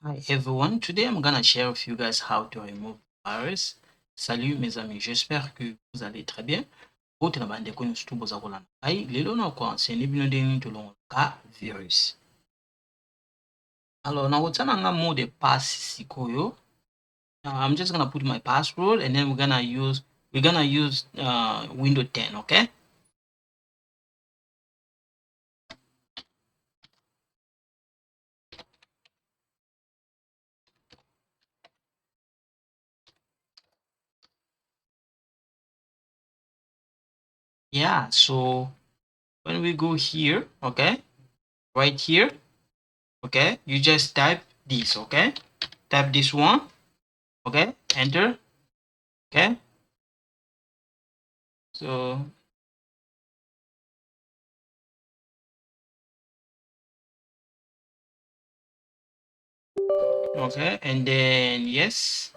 Hi everyone, today I'm gonna share with you guys how to remove virus. Salut mes amis, j'espère que vous allez très bien. Wote na bandeko nyonso boza kolanda ngai lelo na koansene bino ndenge tolongola virus. Alors nakotya na nga mot de passe sikoyo. I'm just gonna put my password and then we're gonna use window 10, okay? Yeah, so when we go here, okay, right here, okay, you just type this, okay? Type this one, okay, enter, okay? So okay, and then yes.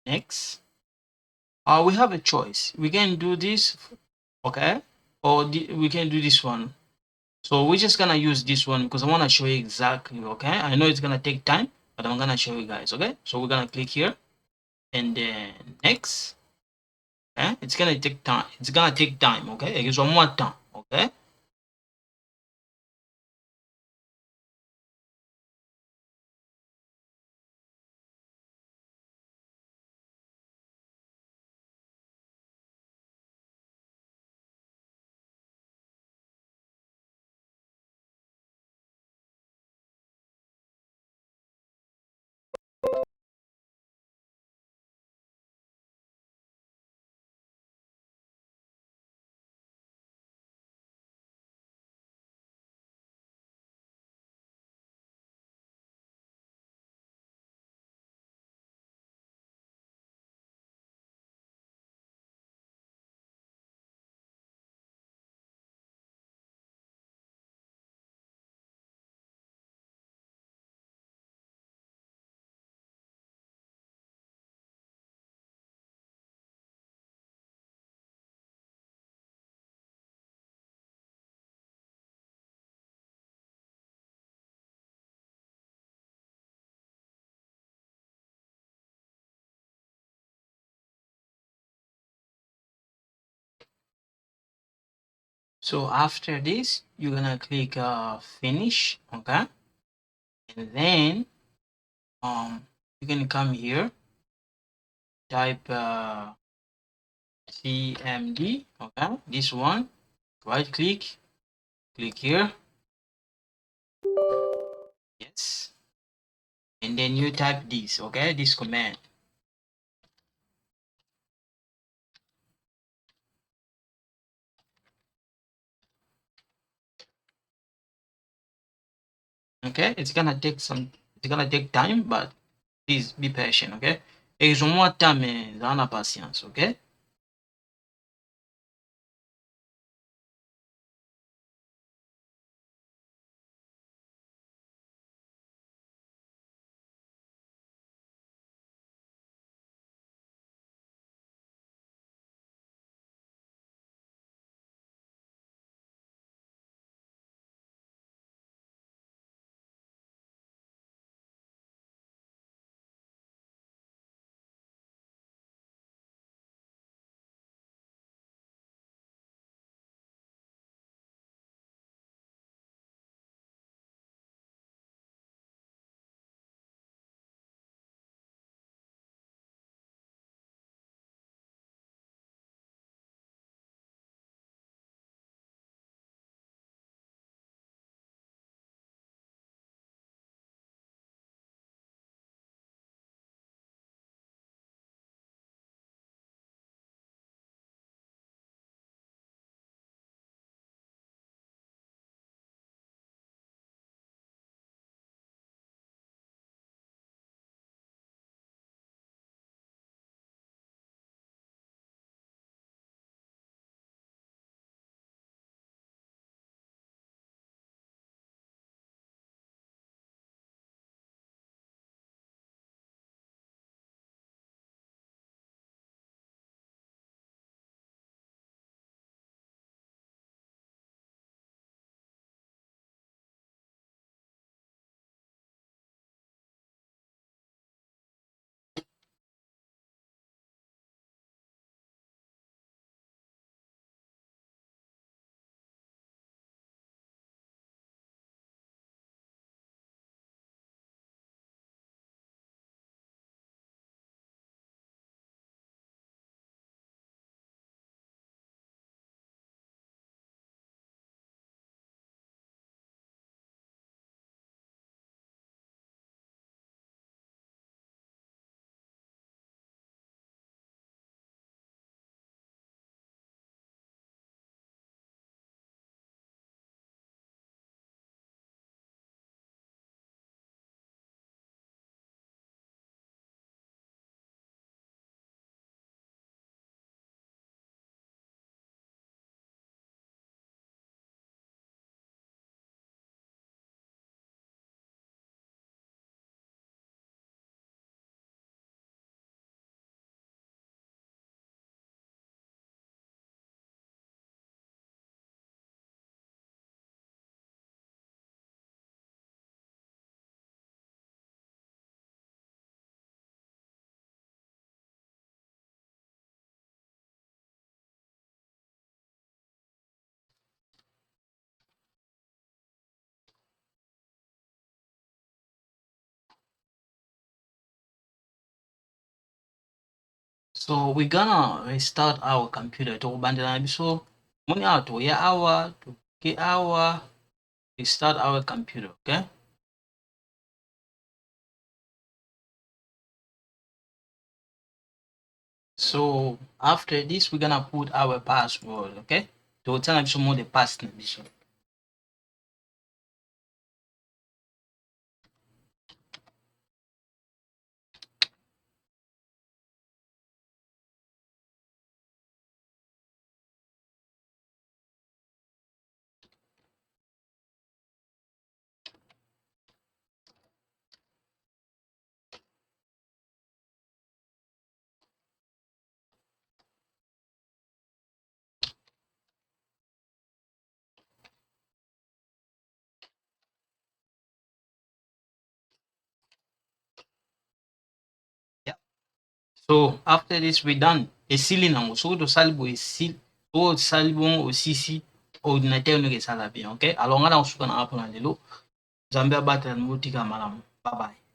Next. We have a choice. We can do this, okay, or we can do this one. So we're just gonna use this one because I want to show you exactly, okay? I know it's gonna take time, but I'm gonna show you guys, okay? So we're gonna click here and then next. Okay, it's gonna take time. It's gonna take time, okay? It's one more time, okay? So after this, you're gonna click finish, okay? And then you can come here, type CMD, okay? This one, right click here, yes, and then you type this, okay, this command. Okay, it's gonna take time, but please be patient, okay? Ils ont moins de temps, mais on a patience, okay? So we're gonna restart our computer to bandela biso moni auto ya hour to get hour restart our computer, okay? So after this we're gonna put our password, okay? To tell biso mo the password biso. Yeah. So after this we're done. Esili nango. So to salbo esili. So salbo osisi ordinateur no ke sala bien, okay? Alors ngana usuka na hapo na lelo. Zambia bata mutika malamu. Bye bye.